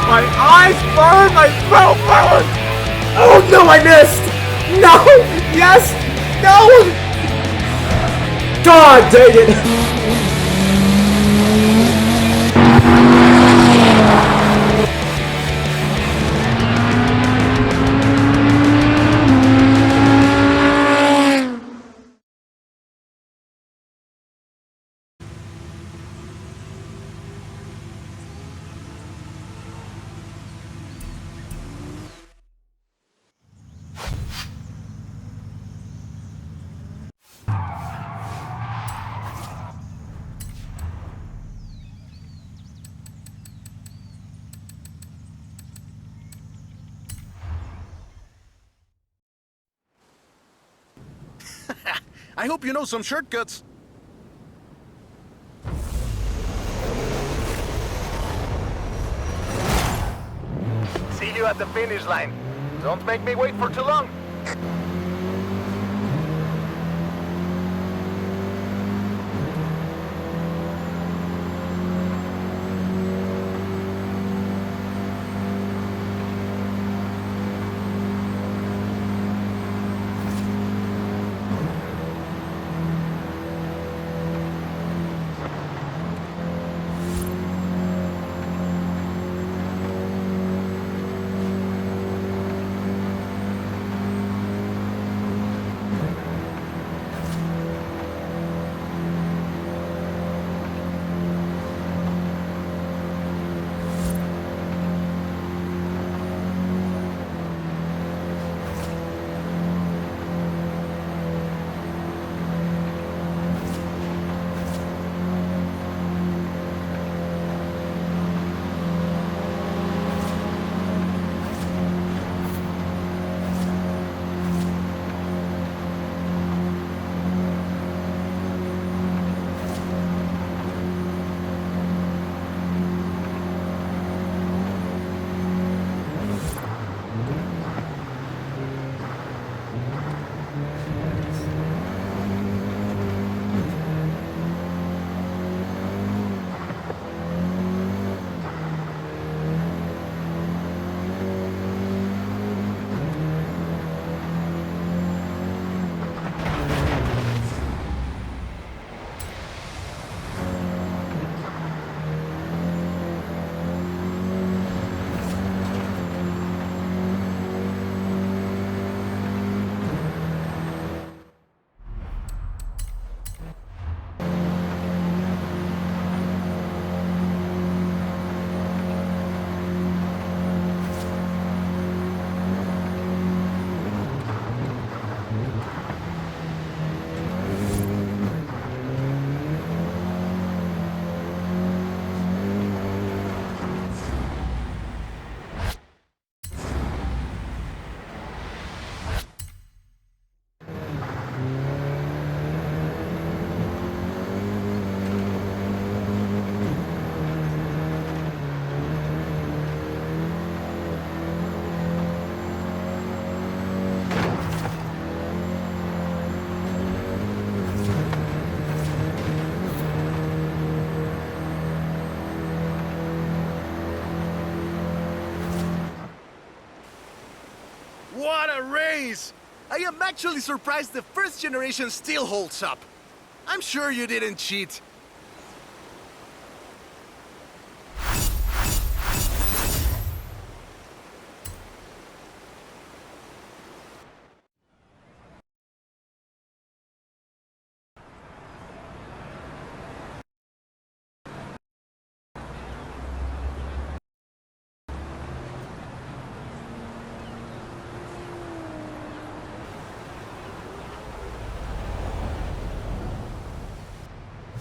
My eyes burn! My throat burns! Oh no, I missed! No! Yes! No! God dang it! I hope you know some shortcuts. See you at the finish line. Don't make me wait for too long. What a race! I am actually surprised the first generation still holds up. I'm sure you didn't cheat.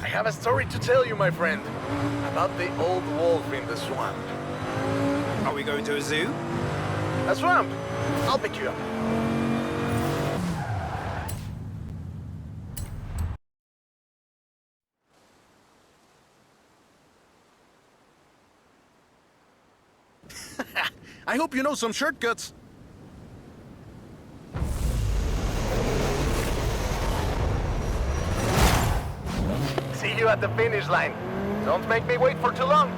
I have a story to tell you, my friend, about the old wolf in the swamp. Are we going to a zoo? A swamp? I'll pick you up. I hope you know some shortcuts. See you at the finish line. Don't make me wait for too long.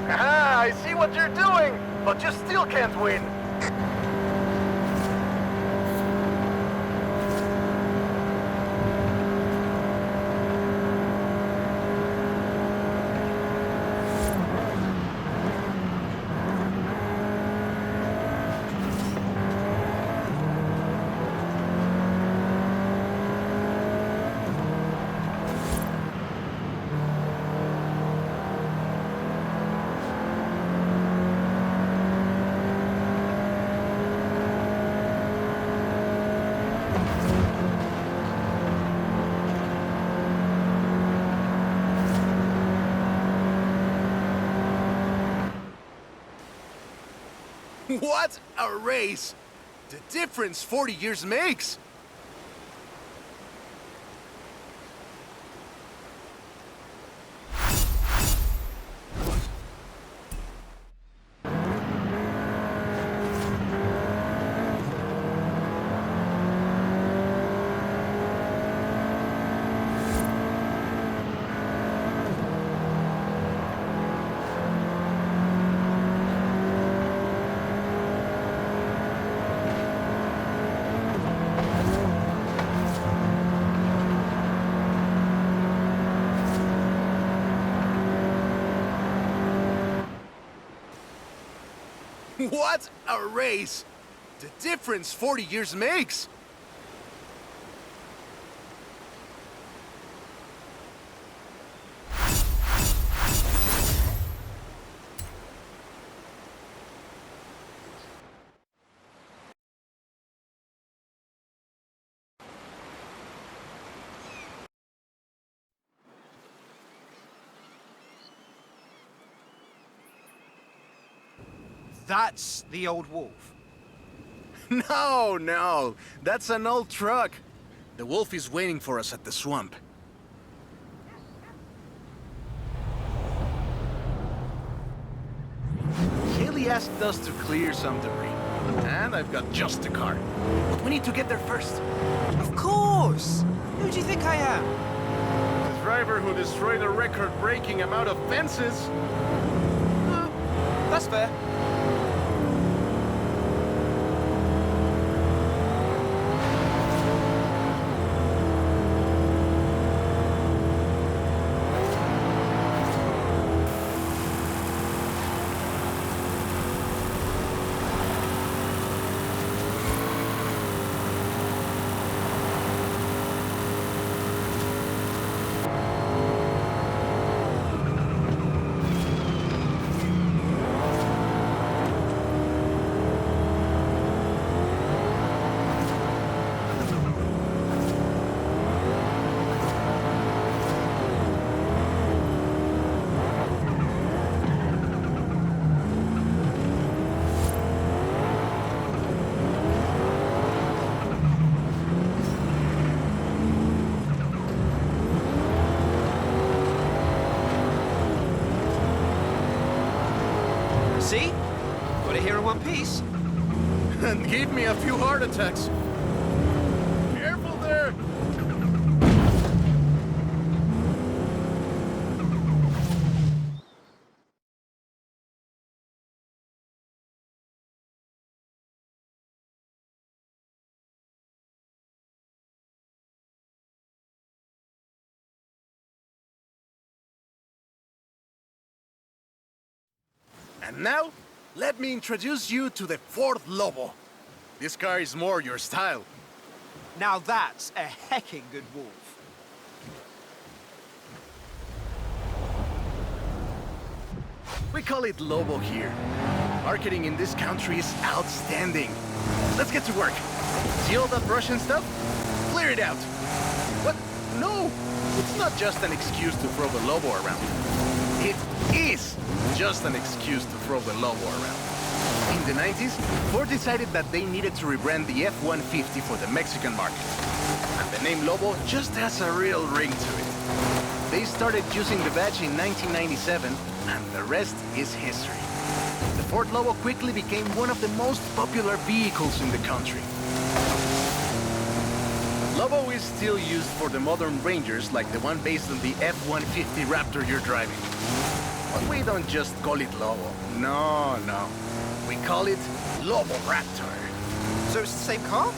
Aha, I see what you're doing, but you still can't win. What a race! The difference 40 years makes! What a race! The difference 40 years makes! That's the old wolf. No, no, that's an old truck. The wolf is waiting for us at the swamp. Haley asked us to clear some debris, and I've got just the car. But we need to get there first. Of course! Who do you think I am? The driver who destroyed a record-breaking amount of fences. That's fair. See? Got it here in one piece. And gave me a few heart attacks. Careful there! And now, let me introduce you to the Ford Lobo. This car is more your style. Now that's a hecking good wolf. We call it Lobo here. Marketing in this country is outstanding. Let's get to work. See all that Russian stuff? Clear it out. What? No! It's not just an excuse to throw the Lobo around. It is just an excuse to throw the Lobo around. In the 90s, Ford decided that they needed to rebrand the F-150 for the Mexican market. And the name Lobo just has a real ring to it. They started using the badge in 1997, and the rest is history. The Ford Lobo quickly became one of the most popular vehicles in the country. Lobo is still used for the modern Rangers like the one based on the F-150 Raptor you're driving. But we don't just call it Lobo. No. We call it Lobo Raptor. So it's the same car?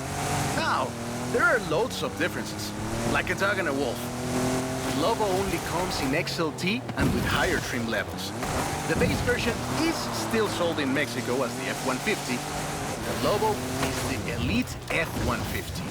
Now, there are loads of differences, like a dog and a wolf. Lobo only comes in XLT and with higher trim levels. The base version is still sold in Mexico as the F-150. The Lobo is the Elite F-150.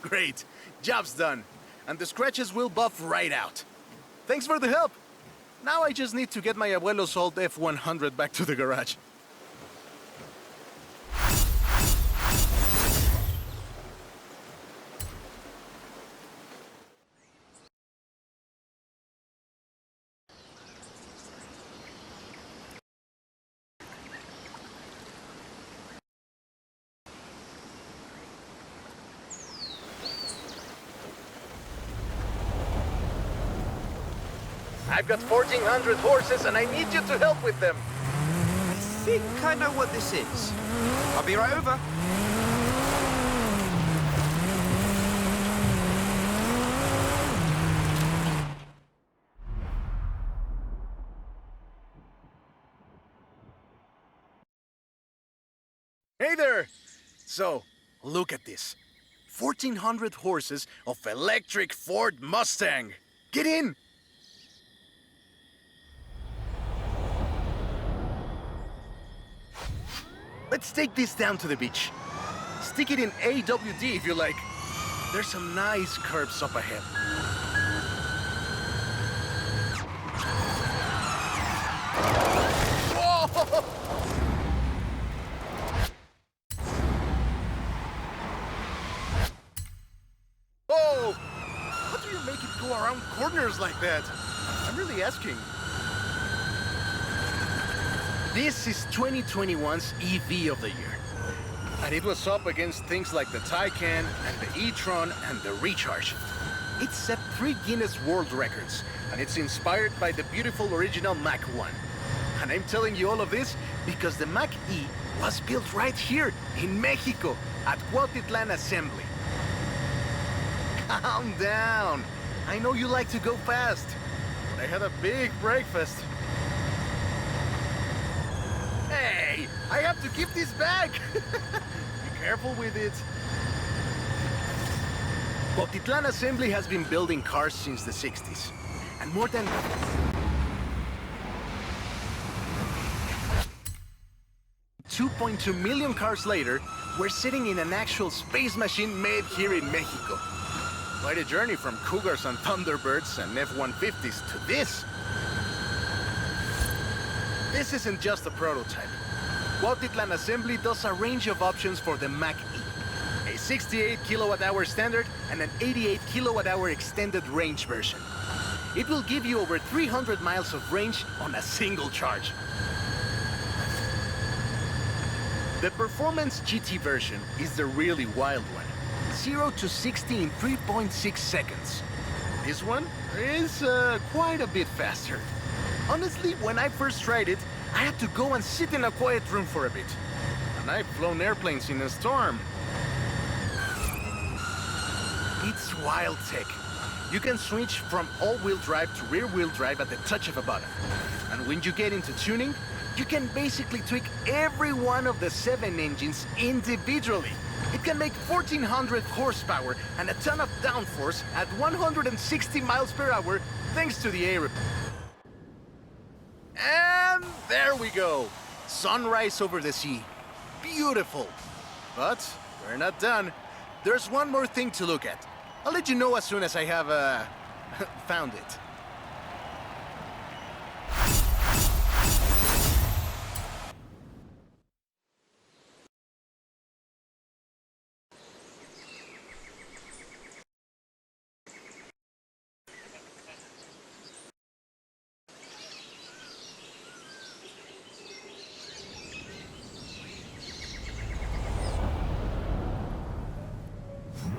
Great. Job's done. And the scratches will buff right out. Thanks for the help. Now I just need to get my abuelo's old F-100 back to the garage. I've got 1,400 horses and I need you to help with them. I think I know what this is. I'll be right over. Hey there! So, look at this. 1,400 horses of electric Ford Mustang. Get in! Let's take this down to the beach. Stick it in AWD if you like. There's some nice curves up ahead. Whoa! make it go around corners like that? I'm really asking. This is 2021's EV of the year. And it was up against things like the Taycan and the e-tron and the Recharge. It set 3 Guinness World Records, and it's inspired by the beautiful original Mach 1. And I'm telling you all of this because the Mach E was built right here in Mexico at Cuautitlán Assembly. Calm down. I know you like to go fast, but I had a big breakfast. Hey, I have to keep this back. Be careful with it. Cuautitlán Assembly has been building cars since the 60s. And more than 2.2 million cars later, we're sitting in an actual space machine made here in Mexico. Quite a journey from Cougars and Thunderbirds and F-150s to this. This isn't just a prototype. Cuautitlán Assembly does a range of options for the Mach E. A 68 kilowatt-hour standard and an 88 kilowatt-hour extended range version. It will give you over 300 miles of range on a single charge. The Performance GT version is the really wild one. 0 to 60 in 3.6 seconds. This one is quite a bit faster. Honestly, when I first tried it, I had to go and sit in a quiet room for a bit. And I've flown airplanes in a storm. It's wild tech. You can switch from all-wheel drive to rear-wheel drive at the touch of a button. And when you get into tuning, you can basically tweak every one of the 7 engines individually. It can make 1,400 horsepower and a ton of downforce at 160 miles per hour thanks to the air. And there we go. Sunrise over the sea. Beautiful. But we're not done. There's one more thing to look at. I'll let you know as soon as I have, found it.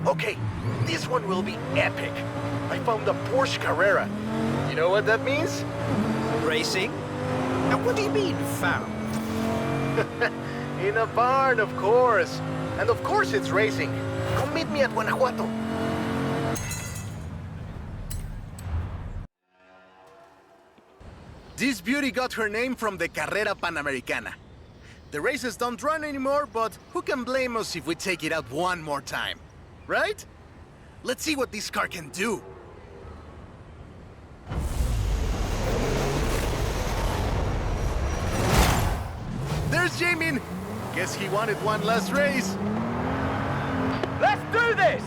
Okay, this one will be epic. I found a Porsche Carrera. You know what that means? Racing? And what do you mean, found? In a barn, of course. And of course it's racing. Come meet me at Guanajuato. This beauty got her name from the Carrera Panamericana. The races don't run anymore, but who can blame us if we take it out one more time? Right? Let's see what this car can do. There's Jamin. Guess he wanted one last race. Let's do this!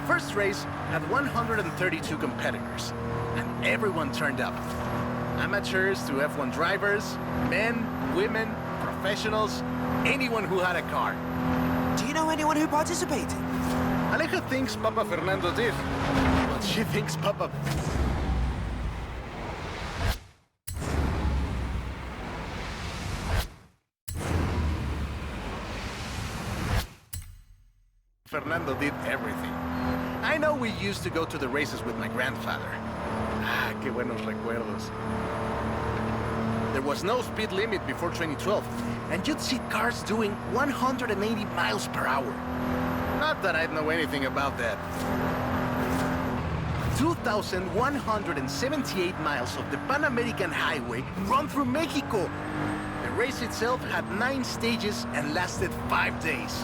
First race had 132 competitors, and everyone turned up. Amateurs to F1 drivers, men, women, professionals, anyone who had a car. Do you know anyone who participated? Aleja thinks Papa Fernando did, but she thinks Papa... Fernando did everything. I know we used to go to the races with my grandfather. Ah, qué buenos recuerdos. There was no speed limit before 2012, and you'd see cars doing 180 miles per hour. Not that I'd know anything about that. 2,178 miles of the Pan American Highway run through Mexico. The race itself had 9 stages and lasted 5 days.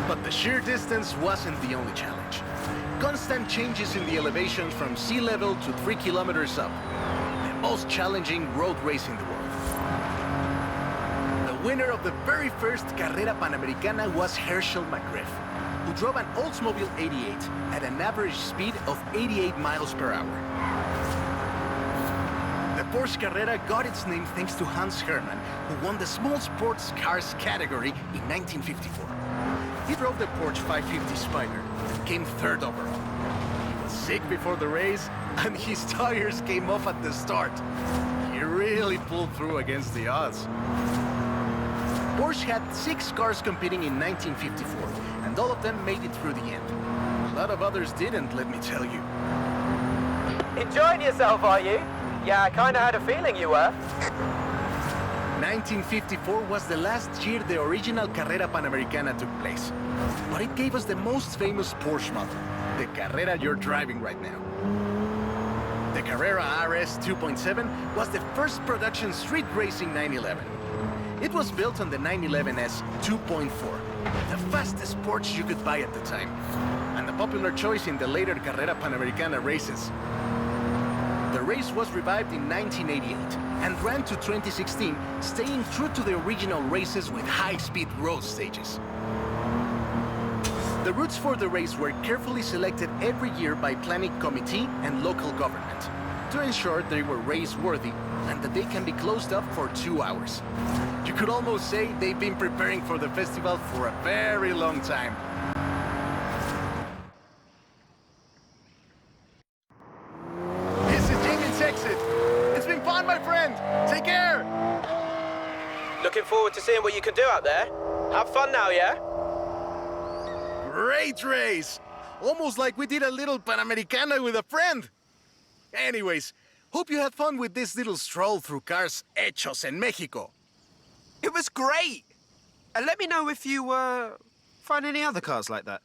But the sheer distance wasn't the only challenge. Constant changes in the elevation from sea level to 3 kilometers up. The most challenging road race in the world. The winner of the very first Carrera Panamericana was Herschel McGriff, who drove an Oldsmobile 88 at an average speed of 88 miles per hour. The Porsche Carrera got its name thanks to Hans Hermann, who won the small sports cars category in 1954. He drove the Porsche 550 Spider and came 3rd overall. He was sick before the race, and his tires came off at the start. He really pulled through against the odds. Porsche had 6 cars competing in 1954, and all of them made it through the end. A lot of others didn't, let me tell you. Enjoying yourself, are you? Yeah, I kinda had a feeling you were. 1954 was the last year the original Carrera Panamericana took place. But it gave us the most famous Porsche model, the Carrera you're driving right now. The Carrera RS 2.7 was the first production street racing 911. It was built on the 911S 2.4, the fastest Porsche you could buy at the time, and a popular choice in the later Carrera Panamericana races. The race was revived in 1988 and ran to 2016, staying true to the original races with high-speed road stages. The routes for the race were carefully selected every year by planning committee and local government to ensure they were race-worthy and that they can be closed up for 2 hours. You could almost say they've been preparing for the festival for a very long time. This is Jamie's exit. It's been fun, my friend. Take care. Looking forward to seeing what you can do out there. Have fun now, yeah? Great race. Almost like we did a little Panamericana with a friend. Anyways, hope you had fun with this little stroll through cars hechos en Mexico. It was great! And let me know if you, find any other cars like that.